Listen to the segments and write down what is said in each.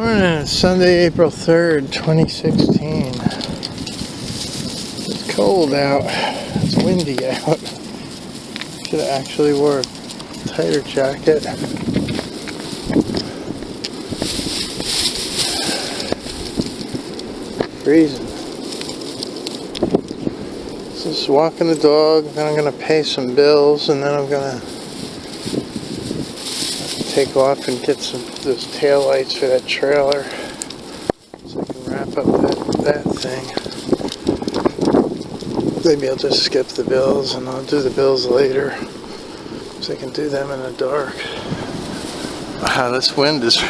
Morning, it's Sunday, April 3rd, 2016. It's cold out. It's windy out. Should have actually wore a tighter jacket. Freezing. Just walking the dog, then I'm going to pay some bills, and then I'm going to take off and get those tail lights for that trailer so I can wrap up that thing. Maybe I'll just skip the bills and I'll do the bills later so I can do them in the dark. Wow, this wind is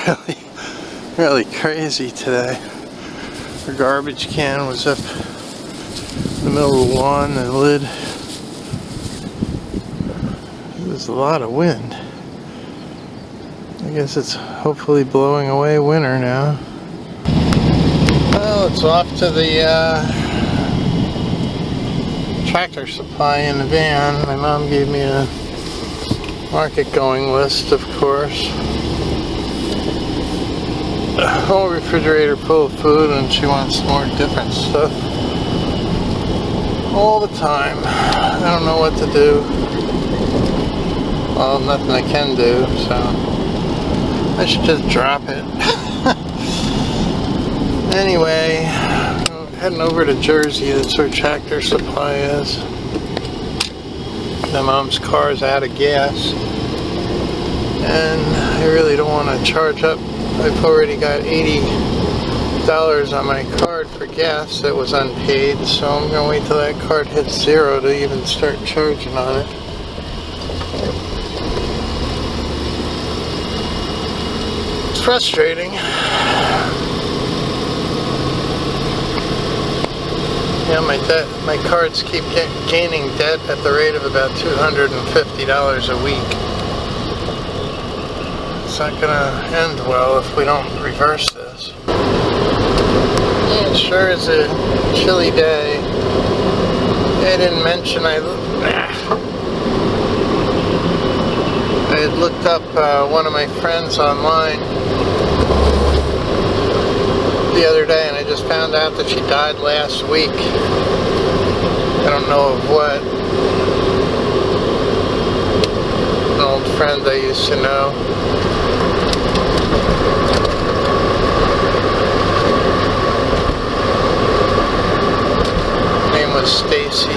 really crazy today. The garbage can was up in the middle of the lawn, the lid. There's a lot of wind. I guess it's hopefully blowing away winter now. Well, it's off to the tractor supply in the van. My mom gave me a market going list, of course. A whole refrigerator full of food, and she wants more different stuff all the time. I don't know what to do. Well, nothing I can do, so I should just drop it. Anyway, heading over to Jersey. That's where Tractor Supply is. My mom's car is out of gas, and I really don't want to charge up. I've already got $80 on my card for gas that was unpaid, so I'm going to wait till that card hits zero to even start charging on it. Frustrating. Yeah, my cards keep gaining debt at the rate of about $250 a week. It's not gonna end well if we don't reverse this. Yeah, it sure is a chilly day. I didn't mention I had looked up one of my friends online the other day, and I just found out that she died last week. I don't know of what. An old friend I used to know. Her name was Stacy.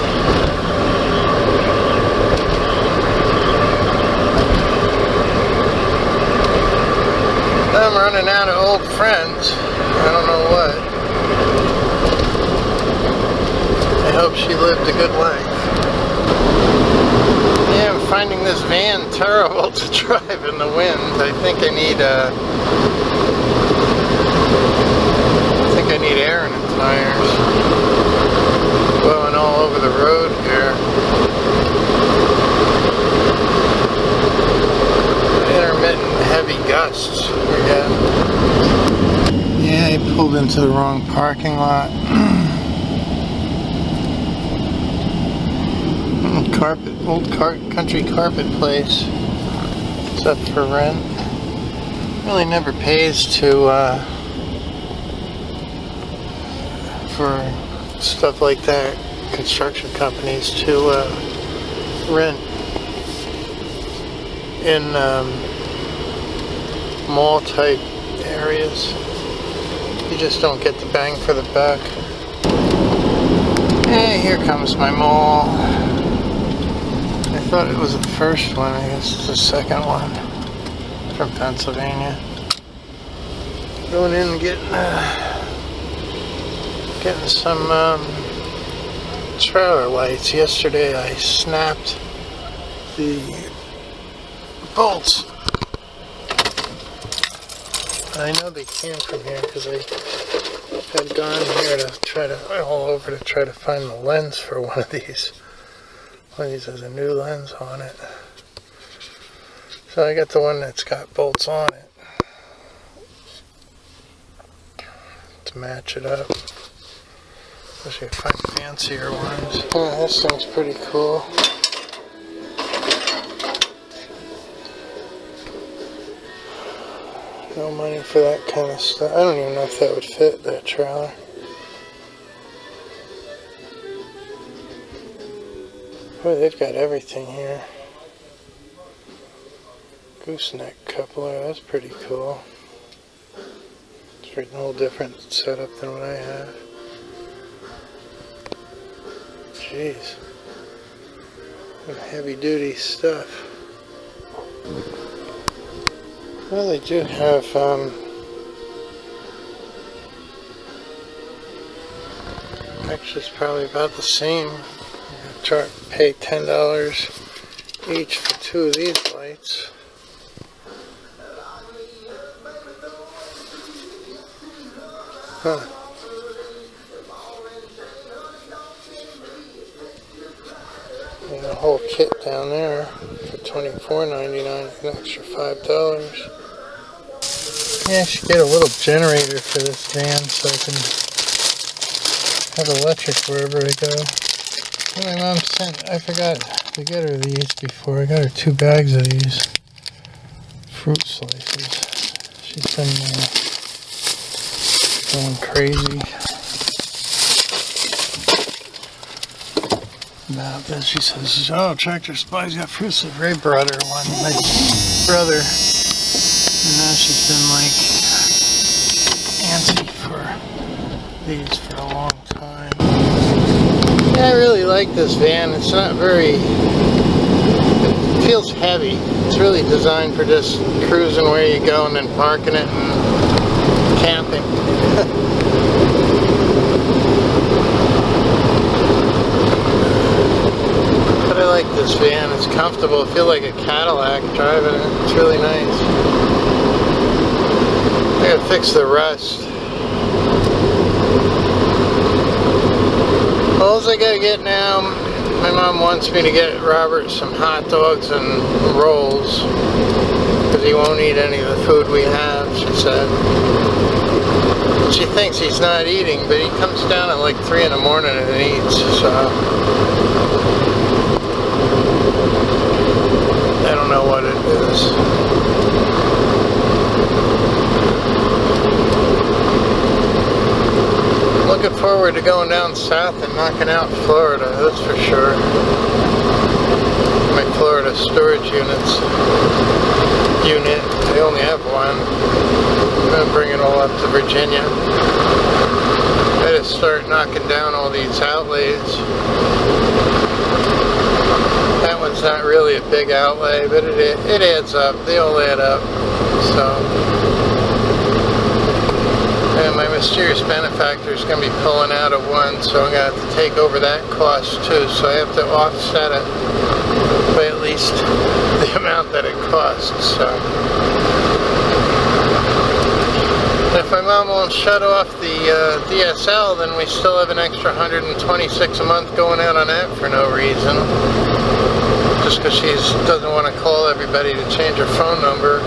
I'm running out of old friends. I don't know what. I hope she lived a good life. Yeah, I'm finding this van terrible to drive in the wind. I think I need air in the tires. Blowing all over the road here. Intermittent heavy gusts again. Yeah, I pulled into the wrong parking lot. Old country carpet place. It's up for rent. Really never pays to for stuff like that. Construction companies to rent in mall type areas. You just don't get the bang for the buck. Hey, here comes my mall. I thought it was the first one. I guess it's the second one from Pennsylvania. Going in and getting some trailer lights. Yesterday I snapped the bolts. I know they came from here because I had gone here to try to find the lens for one of these. One of these has a new lens on it. So I got the one that's got bolts on it to match it up. Wish I could find fancier ones. Oh, this thing's pretty cool. No money for that kind of stuff. I don't even know if that would fit that trailer. Boy, they've got everything here. Gooseneck coupler, that's pretty cool. It's a whole different setup than what I have. Jeez. Some heavy duty stuff. Well, they do have actually it's probably about the same. Pay $10 each for 2 of these lights. Huh. And a whole kit down there for $24.99, an extra $5. Yeah, I should get a little generator for this van so I can have electric wherever I go. My mom sent, I forgot to get her these before. I got her 2 bags of these fruit slices. She's been going crazy about this. She says, oh, Tractor Supply's got fruit slices. Ray brought her one, my brother. And now she's been like antsy for these for a long time. Yeah, I really like this van. It's not very, it feels heavy. It's really designed for just cruising where you go and then parking it and camping. But I like this van. It's comfortable. I feel like a Cadillac driving it. It's really nice. I gotta fix the rust. All I gotta get now, my mom wants me to get Robert some hot dogs and rolls because he won't eat any of the food we have, she said. She thinks he's not eating, but he comes down at like 3 in the morning and eats, so I don't know what it is. Looking forward to going down south and knocking out Florida, that's for sure. My Florida storage unit. They only have one. I'm going to bring it all up to Virginia. I had to start knocking down all these outlays. That one's not really a big outlay, but it adds up. They all add up. So. And my mysterious benefactor is going to be pulling out of one, so I'm going to have to take over that cost too. So I have to offset it by at least the amount that it costs. So if my mom won't shut off the DSL, then we still have an extra $126 a month going out on that for no reason. Just because she doesn't want to call everybody to change her phone number.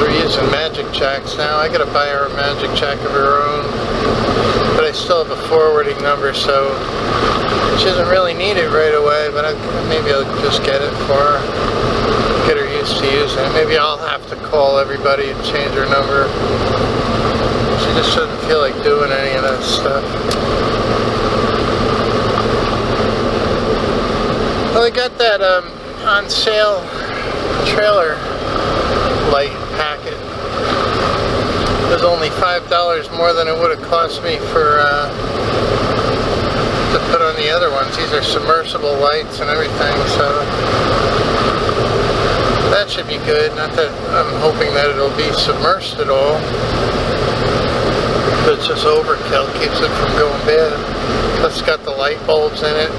We're using Magic Jacks now. I gotta buy her a Magic Jack of her own, but I still have a forwarding number, so she doesn't really need it right away, but maybe I'll just get it for her, get her used to using it. Maybe I'll have to call everybody and change her number. She just doesn't feel like doing any of that stuff. Well, I got that on sale trailer light packet. It was only $5 more than it would have cost me for to put on the other ones. These are submersible lights and everything, so that should be good. Not that I'm hoping that it'll be submersed at all, but it's just overkill, keeps it from going bad. Plus it's got the light bulbs in it.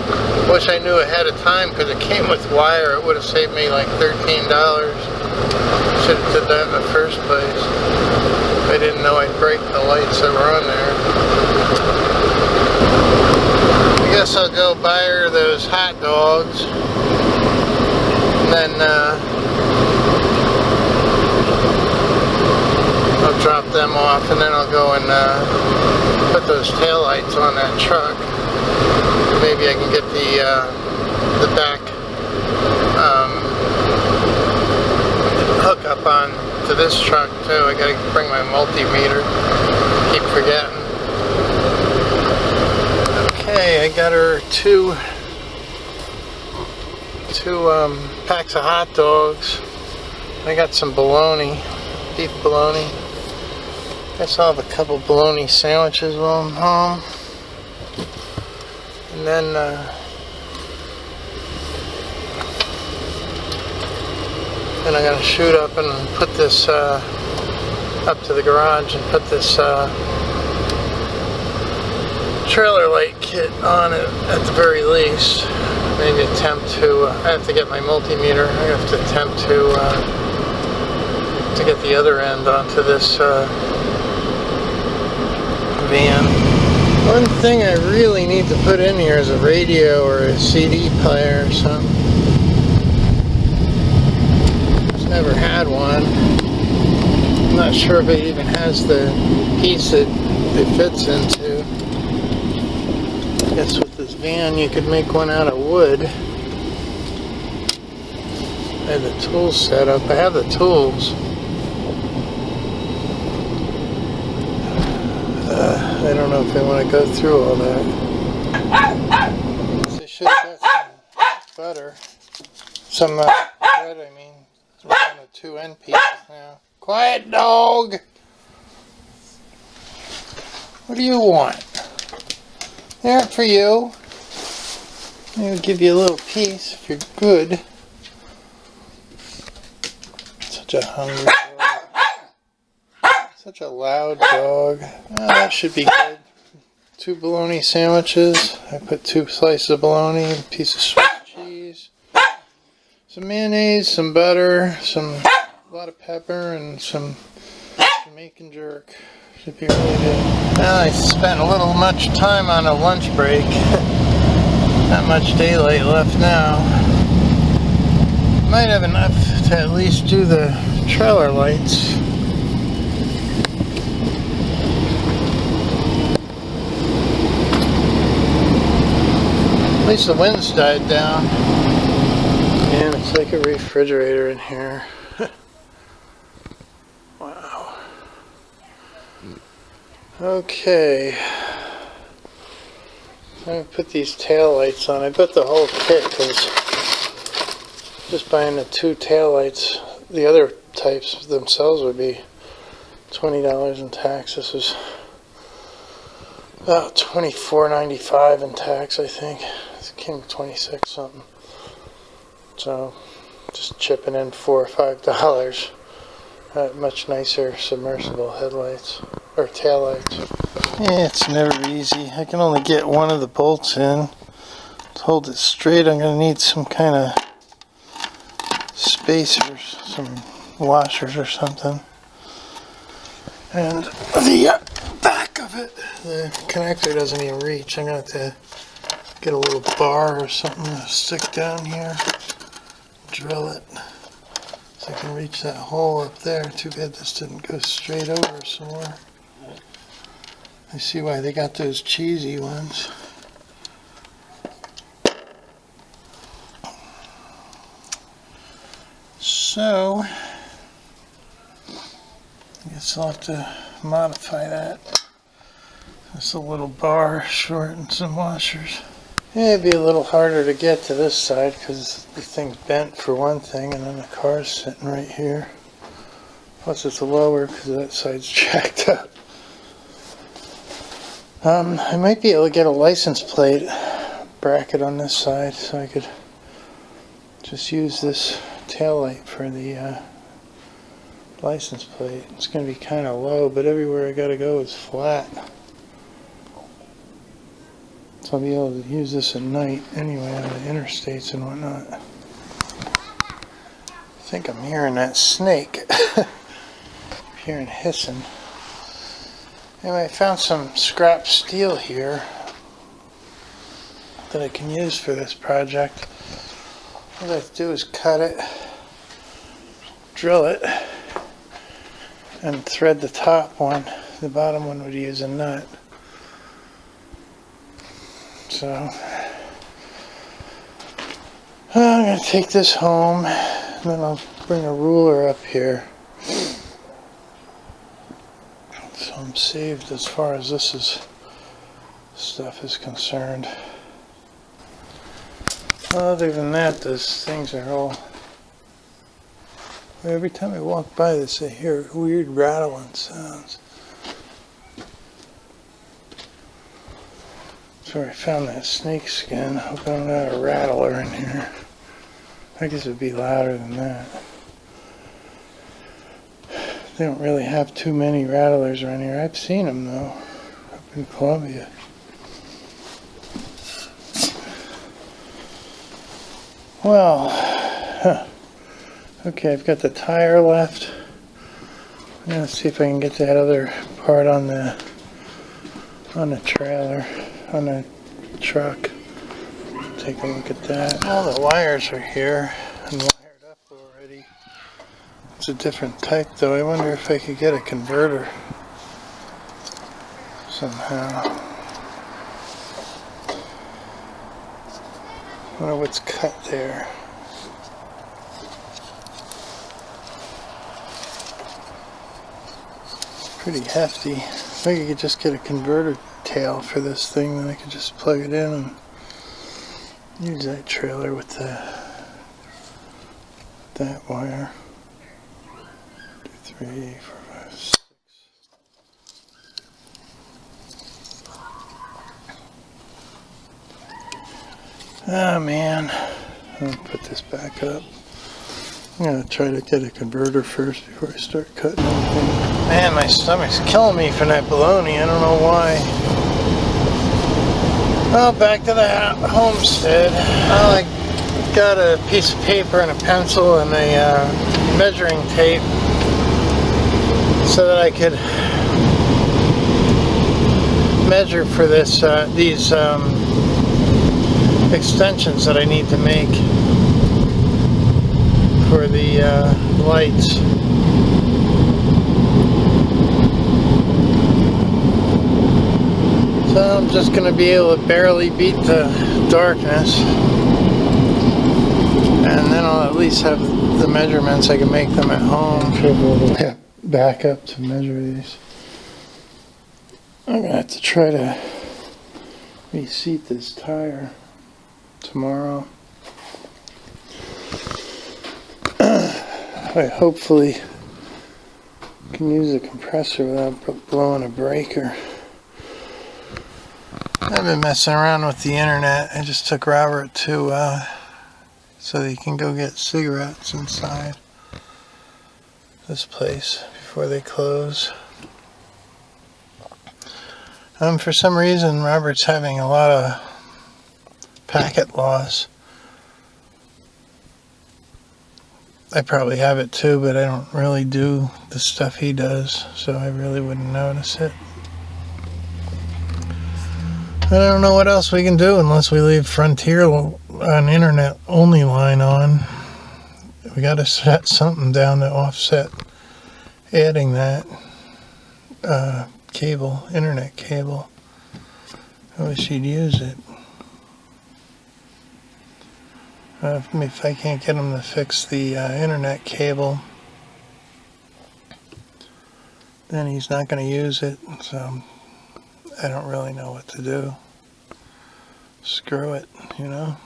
Wish I knew ahead of time because it came with wire. It would have saved me like $13. Should have did that in the first place. I didn't know I'd break the lights that were on there. I guess I'll go buy her those hot dogs. And then I'll drop them off, and then I'll go and put those taillights on that truck. Maybe I can get the back hook up on to this truck too. I gotta bring my multimeter. Keep forgetting. Okay, I got her two packs of hot dogs. I got some bologna, beef bologna. Guess I'll have a couple bologna sandwiches while I'm home. And then I'm gonna shoot up and put this up to the garage and put this trailer light kit on it at the very least. Maybe attempt to, I have to get my multimeter, I have to attempt to get the other end onto this van. One thing I really need to put in here is a radio or a CD player or something. Just never had one. I'm not sure if it even has the piece that it fits into. I guess with this van you could make one out of wood. I have the tools set up. I have the tools. I don't know if I want to go through all that. I should have got some butter. Some bread, I mean. We're down to 2 end pieces now. Quiet, dog! What do you want? There for you. I'll give you a little piece if you're good. Such a hungry dog. Such a loud dog. Oh, that should be good. 2 bologna sandwiches. I put 2 slices of bologna, a piece of Swiss cheese, some mayonnaise, some butter, a lot of pepper, and some Jamaican jerk. Should be really good. Well, I spent a little much time on a lunch break. Not much daylight left now. Might have enough to at least do the trailer lights. At least the wind's died down. Man, it's like a refrigerator in here. Wow. Okay. I'm going to put these tail lights on. I put the whole kit because just buying the 2 tail lights, the other types themselves would be $20 in tax. This was about $24.95 in tax, I think. It came to 26 something. So just chipping in $4 or $5. Much nicer submersible headlights or tail lights. Yeah, it's never easy. I can only get one of the bolts in. To hold it straight, I'm going to need some kind of spacers, some washers or something. And the back of it, the connector doesn't even reach. I'm going to have to get a little bar or something to stick down here, drill it so I can reach that hole up there. Too bad this didn't go straight over some more. I see why they got those cheesy ones. So, I guess I'll have to modify that. Just a little bar short and some washers. Yeah, it'd be a little harder to get to this side because the thing's bent for one thing, and then the car's sitting right here. Plus it's lower because that side's jacked up. I might be able to get a license plate bracket on this side so I could just use this tail light for the license plate. It's going to be kind of low, but everywhere I got to go is flat. So I'll be able to use this at night anyway on the interstates and whatnot. I think I'm hearing that snake. I'm hearing hissing. Anyway, I found some scrap steel here that I can use for this project. What I have to do is cut it, drill it, and thread the top one. The bottom one would use a nut. So I'm going to take this home, and then I'll bring a ruler up here I'm saved as far as stuff is concerned. Other than that, those things are all... Every time I walk by this, I hear weird rattling sounds. That's where I found that snake skin. Hope I don't got a rattler in here. I guess it'd be louder than that. They don't really have too many rattlers around here. I've seen them though, up in Columbia. Well, okay, I've got the tire left. I'm gonna see if I can get that other part on the trailer, on the truck. Take a look at that. All the wires are here and wired up already. It's a different type though. I wonder if I could get a converter somehow. I wonder what's cut there. Pretty hefty. If I could just get a converter tail for this thing, then I could just plug it in and use that trailer with that wire. 2, 3, 4, 5, 6. Oh man, I'm gonna put this back up. I'm gonna try to get a converter first before I start cutting anything. Man, my stomach's killing me from that bologna. I don't know why. Well, back to the homestead. Well, I got a piece of paper and a pencil and a measuring tape so that I could measure for these extensions that I need to make for the lights. So I'm just going to be able to barely beat the darkness, and then I'll at least have the measurements. I can make them at home. Yeah, back up to measure these. I'm going to have to try to reseat this tire tomorrow. I hopefully can use a compressor without blowing a breaker. I've been messing around with the internet. I just took Robert to so he can go get cigarettes inside this place before they close. For some reason Robert's having a lot of packet loss. I probably have it too, but I don't really do the stuff he does, so I really wouldn't notice it. I don't know what else we can do unless we leave Frontier an internet only line on. We got to set something down to offset adding that cable, internet cable. I wish he'd use it. If I can't get him to fix the internet cable, then he's not going to use it, so I don't really know what to do. Screw it, you know.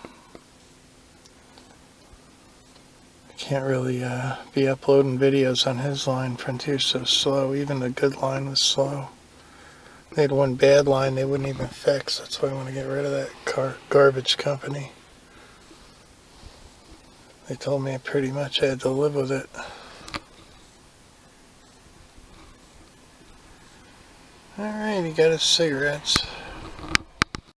I can't really be uploading videos on his line. Frontier's so slow. Even the good line was slow. They had one bad line they wouldn't even fix. That's why I want to get rid of that garbage company. They told me I pretty much had to live with it. Alright, he got his cigarettes.